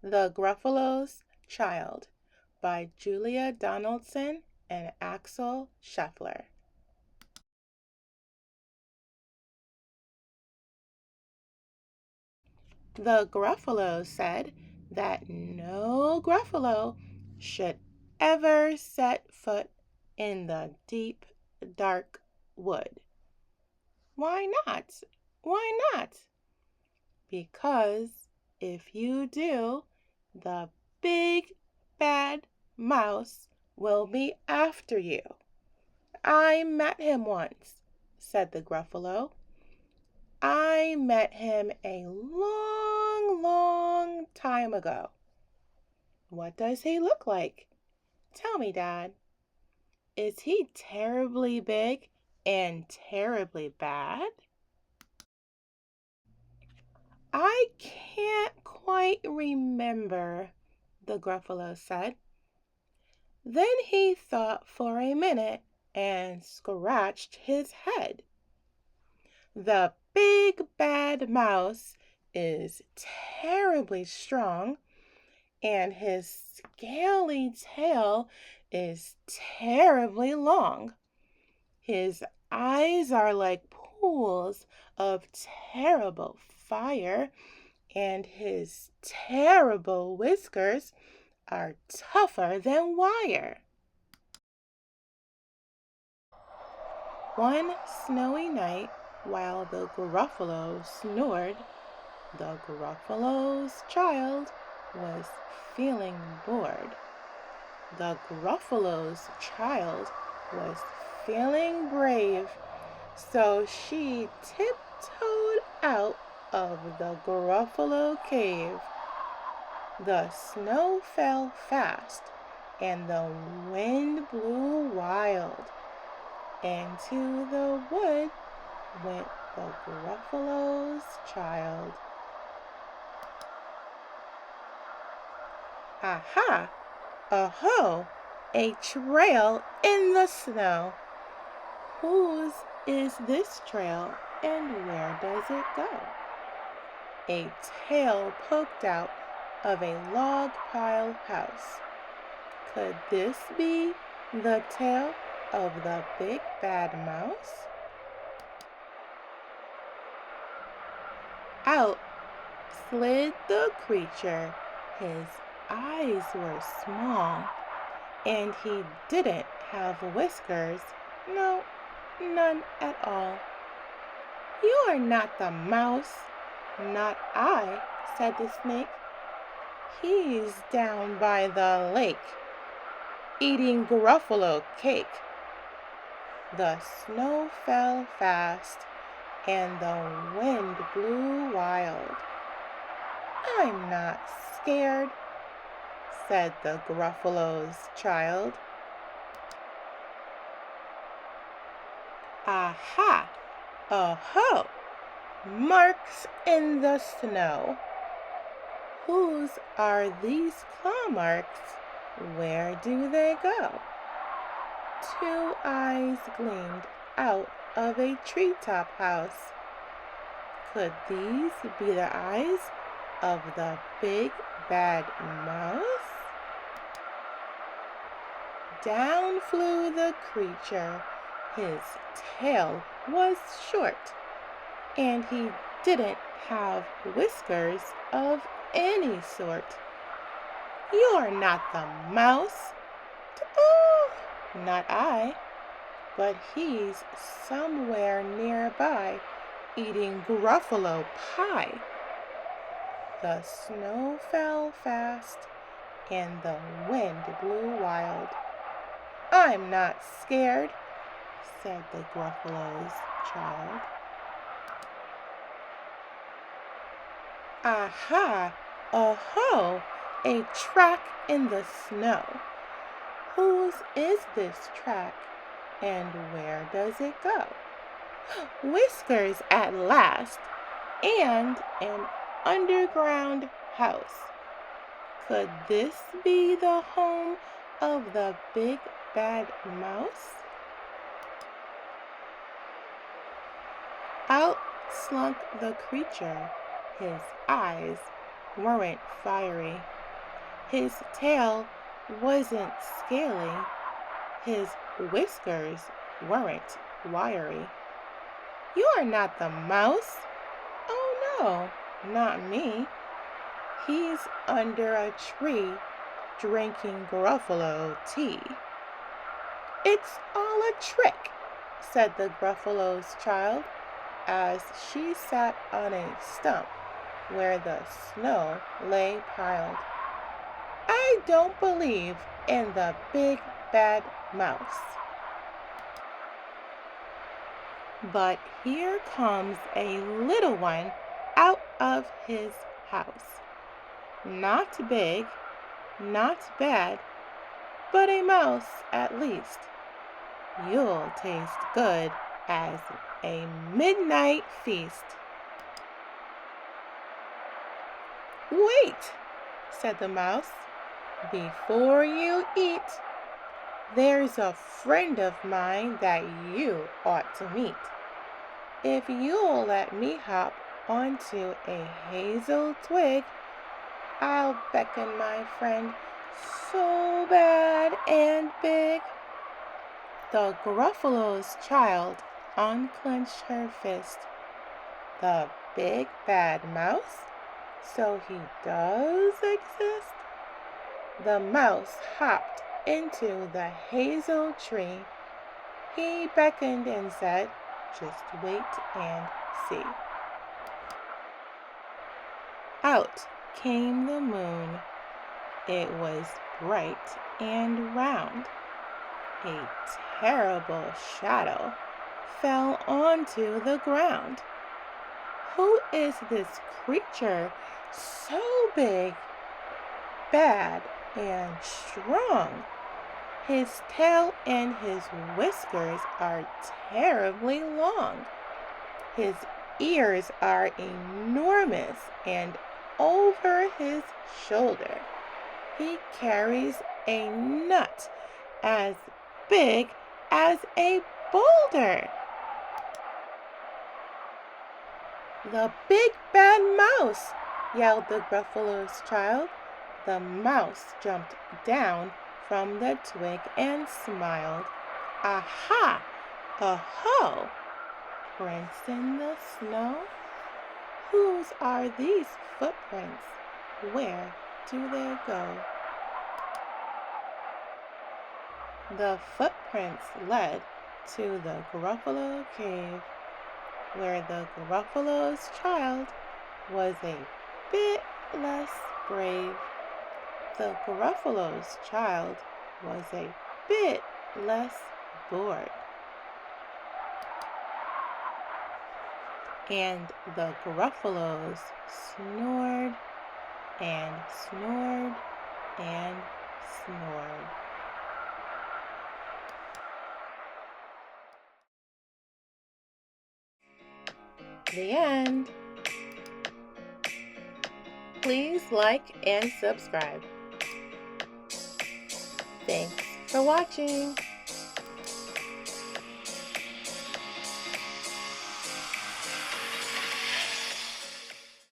The Gruffalo's Child by Julia Donaldson and Axel Scheffler. The Gruffalo said that no Gruffalo should ever set foot in the deep, dark wood. Why not? Why not? Because if you do, the big bad mouse will be after you. I met him once, said the Gruffalo. I met him a long time ago. What does he look like? Tell me, Dad. Is he terribly big and terribly bad? I can't quite remember, the Gruffalo said. Then he thought for a minute and scratched his head. The big bad mouse is terribly strong, and his scaly tail is terribly long. His eyes are like pools of terrible fire, and his terrible whiskers are tougher than wire. One snowy night, while the Gruffalo snored, the Gruffalo's child was feeling bored. The Gruffalo's child was feeling brave, so she tiptoed out of the Gruffalo cave. The snow fell fast, and the wind blew wild. Into the wood went the Gruffalo's child. Aha! Oh-ho! A trail in the snow. Whose is this trail, and where does it go? A tail poked out of a log pile house. Could this be the tail of the big bad mouse? Out slid the creature. His eyes were small, and he didn't have whiskers. No, none at all. You are not the mouse. Not I, said the snake. He's down by the lake, eating Gruffalo cake. The snow fell fast, and the wind blew wild. I'm not scared, said the Gruffalo's child. Aha! Oh-ho! Marks in the snow. Whose are these claw marks? Where do they go? Two eyes gleamed out of a treetop house. Could these be the eyes of the big bad mouse? Down flew the creature. His tail was short, and he didn't have whiskers of any sort. You're not the mouse. Oh, not I. But he's somewhere nearby, eating Gruffalo pie. The snow fell fast, and the wind blew wild. I'm not scared, said the Gruffalo's child. Aha! Oh-ho! A track in the snow. Whose is this track, and where does it go? Whiskers at last, and an underground house. Could this be the home of the big bad mouse? Out slunk the creature. His eyes weren't fiery. His tail wasn't scaly. His whiskers weren't wiry. "You're not the mouse." "Oh no, not me. He's under a tree drinking Gruffalo tea." "It's all a trick," said the Gruffalo's child as she sat on a stump where the snow lay piled. "I don't believe in the big bad mouse." But here comes a little one out of his house. Not big, not bad, but a mouse at least. You'll taste good as a midnight feast. "Wait," said the mouse, "before you eat. There's a friend of mine that you ought to meet. If you'll let me hop onto a hazel twig, I'll beckon my friend so bad and big." The Gruffalo's child unclenched her fist. "The big bad mouse? So he does exist?" The mouse hopped into the hazel tree. He beckoned and said, "Just wait and see." Out came the moon. It was bright and round. A terrible shadow fell onto the ground. Who is this creature so big, bad, and strong? His tail and his whiskers are terribly long. His ears are enormous, and over his shoulder he carries a nut as big as a boulder. "The big bad mouse!" yelled the Gruffalo's child. The mouse jumped down from the twig and smiled. "Aha! Aho! Prints in the snow? Whose are these footprints? Where do they go?" The footprints led to the Gruffalo cave, where the Gruffalo's child was a bit less brave. The Gruffalo's child was a bit less bored. And the Gruffalos snored and snored and snored. The end. Please like and subscribe. Thanks for watching.